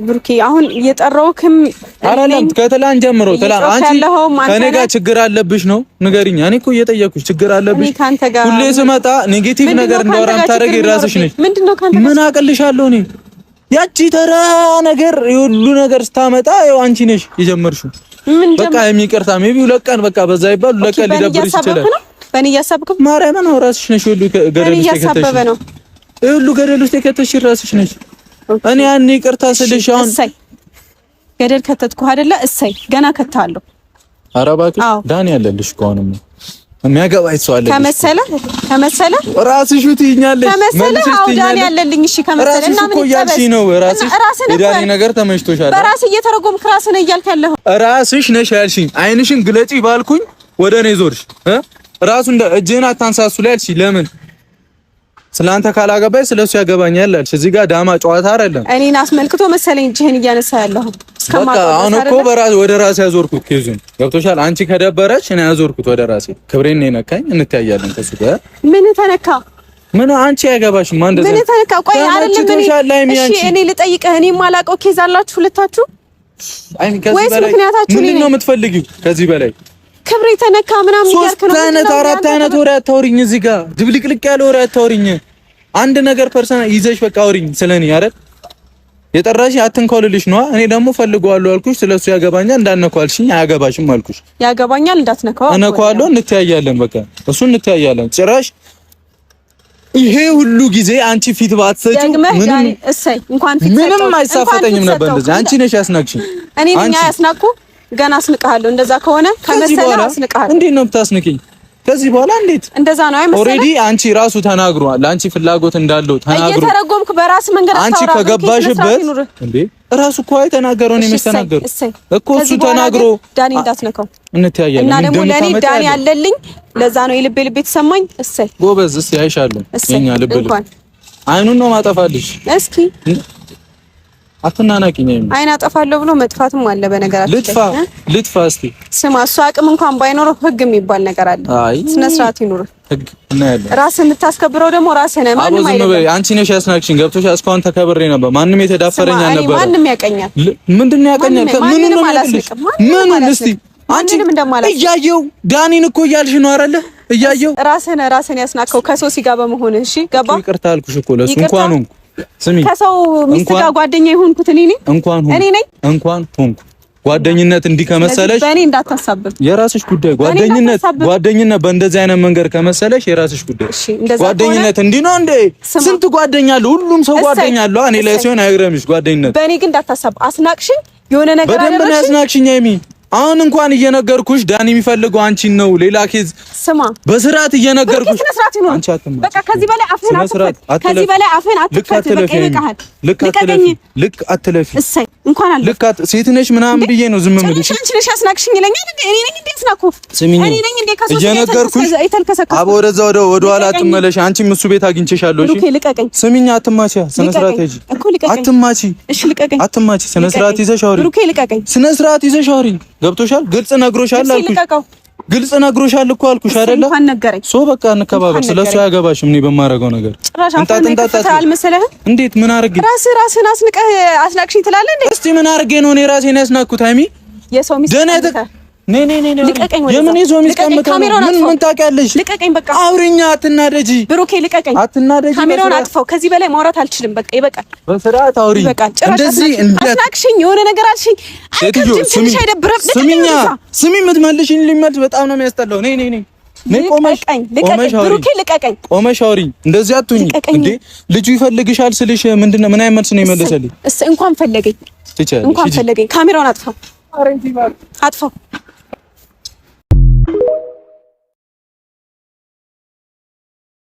ብሩኬ አሁን እየጠራውክም አይደለም ከትላንት ጀምሮ አንቺ ከኔ ጋር ችግር አለብሽ ነው ንገሪኝ። እኔ እኮ እየጠየኩሽ ችግር አለብሽ ሁሌ ስመጣ ኔጌቲቭ ነገር እንዳወራም ታረጊ ራስሽ ነሽ። ምን አቀልሻለሁ እኔ ያቺ ተራ ነገር ሁሉ ነገር ስታመጣ ያው አንቺ ነሽ የጀመርሽው። በቃ የሚቀርታ ሜቢ ለቀን በቃ በዛ ይባል ለቀን ሊደብርሽ ይችላል። በእኔ እያሳብክ ማርያም ነው ራስሽ ነሽ ሁሉ ገደል ውስጥ ከተሽ ሁሉ ገደል ውስጥ ከተሽ ራስሽ ነሽ። እኔ ያኔ ይቅርታ ስልሽ አሁን ገደል ከተትኩ አይደለ? እሰይ ገና ከታለሁ። ኧረ እባክሽ ዳኒ ያለልሽ ከሆነም የሚያገባኝ ሰው አለ ከመሰለ ራስሽ ትይኛለሽ ከመሰለ ዳኒ ያለልኝ። እሺ ከመሰለ እና ምን ይያልሽ ነው? ራስሽ የዳኒ ነገር ተመችቶሻል? በራስሽ እየተረጎምክ ራስህ ነው እያልክ ያለኸው። ራስሽ ነሽ ያልሽኝ። አይንሽን ግለጪ ባልኩኝ ወደ እኔ ዞርሽ። ራሱ እንደ እጄን አታንሳሱ ላይ ያልሽ ለምን? ስላንተ ካላገባኝ ስለሱ ያገባኛል አልሽ። እዚህ ጋር ዳማ ጨዋታ አይደለም። እኔን አስመልክቶ መሰለኝ እጅህን እያነሳ ያለሁ። በቃ አሁን እኮ ወደ ራሴ ያዞርኩት ኬዙን ገብቶሻል። አንቺ ከደበረች እኔ ያዞርኩት ወደ ራሴ። ክብሬን ነው የነካኝ። እንታያለን ከሱ ጋር ምን ተነካ? ምን አንቺ ያገባሽም እንደዛ ምን ተነካ? ቆይ አይደለም እሺ እኔ ልጠይቅህ። እኔ የማላውቀው ኬዝ አላችሁ ሁለታችሁ? ወይስ ምክንያታችሁ ምንድን ነው የምትፈልጊው ከዚህ በላይ? ክብሬ ተነካ ምናምን ይያልክ ነው? ሶስት አራት አይነት ወሬ አታውሪኝ። እዚህ ጋር ድብልቅልቅ ያለ ወሬ አታውሪኝ። አንድ ነገር ፐርሰናል ይዘሽ በቃ አውሪኝ ስለኔ አይደል? የጠራሽ አትንኮልልሽ ነው። እኔ ደግሞ ፈልገዋለሁ አልኩሽ። ስለሱ ያገባኛል እንዳትነኳልሽኝ። አያገባሽም አልኩሽ። ያገባኛል እንዳትነካው እነካዋለሁ። እንተያያለን በቃ እሱ እንተያያለን። ጭራሽ ይሄ ሁሉ ጊዜ አንቺ ፊት ባትሰጪው ምንም እሰይ እንኳን ፊት ምንም አይሳፈጠኝም ነበር። እንደዚህ አንቺ ነሽ ያስናቅሽኝ። እኔ ነኝ ያስናቅኩ ገና አስንቀሃለሁ። እንደዛ ከሆነ ከመሰለ አስንቀሃለሁ። እንዴት ነው የምታስንቀኝ? ከዚህ በኋላ እንዴት እንደዛ ነው አይመስልም? ኦሬዲ አንቺ ራሱ ተናግሯል። አንቺ ፍላጎት እንዳለው ተናግሮ እየተረጎምክ በራስ መንገድ አታውራ። አንቺ ከገባሽበት እንዴ ራሱ እኮ አይተናገረው ነው የሚስተናገሩ እኮ እሱ ተናግሮ ዳኒ እንዳትነካው እንተያያለን። እና ደግሞ ለኔ ዳኒ አለልኝ። ለዛ ነው የልቤ የተሰማኝ። እሰይ ጎበዝ። እስቲ አይሻለሁ የኛ ልብ አይኑን ነው ማጠፋልሽ። እስኪ አትናናቂኝ። አይና አጠፋለሁ ብሎ መጥፋትም አለ በነገራችን ላይ። ልጥፋ እስቲ ስማ፣ እሱ አቅም እንኳን ባይኖረው ህግ የሚባል ነገር አለ። ስነ ስርዓት ይኑር። ህግ እና ያለ ራስህን የምታስከብረው ደግሞ ራስህ ነህ። ማንም አይደለም። አንቺ ነሽ ያስናቅሽኝ። ገብቶሽ እስካሁን ተከብሬ ነበር። ማንም የተዳፈረኝ አልነበረ። ማንም ያቀኛል። ምንድነው ያቀኛል? ምን ነው ያልሽ? ምን እስቲ አንቺ እያየው ዳኒን እኮ እያልሽ ነው አይደለ? እያየው ራስህን ያስናቀው ከሶሲ ጋር በመሆንህ። እሺ ገባ? ይቅርታ አልኩሽ እኮ ለሱ እንኳን ሆንኩ። ስሚ ከሰው ሚስት ጋር ጓደኛ ይሁንኩት እኔ ነኝ እንኳን ሆንኩ። ጓደኝነት እንዲህ ከመሰለሽ በእኔ እንዳታሳብብ፣ የራስሽ ጉዳይ። ጓደኝነት በእንደዚህ አይነት መንገድ ከመሰለሽ የራስሽ ጉዳይ። ጓደኝነት እንዲህ ነው እንዴ? ስንት ጓደኛ አለ? ሁሉም ሰው ጓደኛ አለው። እኔ ላይ ሲሆን አይግረምሽ ጓደኝነት። በእኔ ግን እንዳታሳብብ። አስናቅሽኝ የሆነ ነገር አለ። በደንብ ነው ያስናቅሽኝ ሀይሚ። አሁን እንኳን እየነገርኩሽ ዳኒ የሚፈልገው አንቺን ነው። ሌላ ኬዝ ስማ፣ በስርዓት እየነገርኩሽ አንቺ አትማ። በቃ ከዚህ በላይ አፍህን አትክፈት። ከዚህ በላይ አፍህን አትክፈት። በቃ ይበቃሃል። ልክ አትለፊ። እሰይ እንኳን አለ ልክ ሴት ነሽ ምናምን ብዬ ነው ዝም የምልሽ። አንቺ ነሽ ያስናቅሽኝ ይለኛል እንዴ? እኔ ነኝ እንዴ ያስናቅኩ? እኔ ነኝ እንዴ ከሶስት እየነገርኩሽ አቦ፣ ወደዛ ወደ ኋላ አትመለሽ። አንቺም እሱ ቤት አግኝቼሻለሁ። እሺ ልቀቀኝ። ስሚኝ፣ አትማቺ። ስነ ስርዓት ሂጂ። አትማቺ። እሺ ልቀቀኝ። አትማቺ። ስነ ስርዓት ይዘሽ አውሪ። ብሩኬ ልቀቀኝ። ስነ ስርዓት ይዘሽ አውሪ። ገብቶሻል? ግልጽ ነግሮሻል አልኩሽ። ግልጽ ነግሮሻል እኮ አልኩሽ አይደለ? ሶ በቃ እንከባበር። ስለሱ ያገባሽም እኔ በማረገው ነገር እንጣጣጣ አልመሰለህም? እንዴት ምን አርጌ ራስህን አስናቅሽኝ ትላለህ እንዴ? እስቲ ምን አርጌ ነው እኔ ራሴን ያስናቅኩት? ሃይሚ የሰው ሚስት ነይ ልቀቀኝ። የምን የሰው ሚስት ምን ታውቂያለሽ? ልቀቀኝ በቃ አውሪኛ። አትናደጂ ብሩኬ፣ ልቀቀኝ። አትናደጂ። ካሜራውን አጥፋው። ከዚህ በላይ ማውራት አልችልም። በቃ ይበቃል። በስርዓት አውሪ። እንደዚህ አስናቅሽኝ፣ የሆነ ነገር አልሽኝ። ሴትዮ ስሚ፣ የምትመልሽኝ ሊመልስ በጣም ነው የሚያስጠላው። ነይ ቆመሽ ብሩኬ ልቀቀኝ። ቆመሽ አውሪ። እንደዚህ አትሁኝ እንዴ! ልጁ ይፈልግሻል ስልሽ ምንድነው? ምን አይነት መልስ ነው የመለሰልኝ? እንኳን ፈለገኝ። ካሜራውን አጥፋው። አጥፋው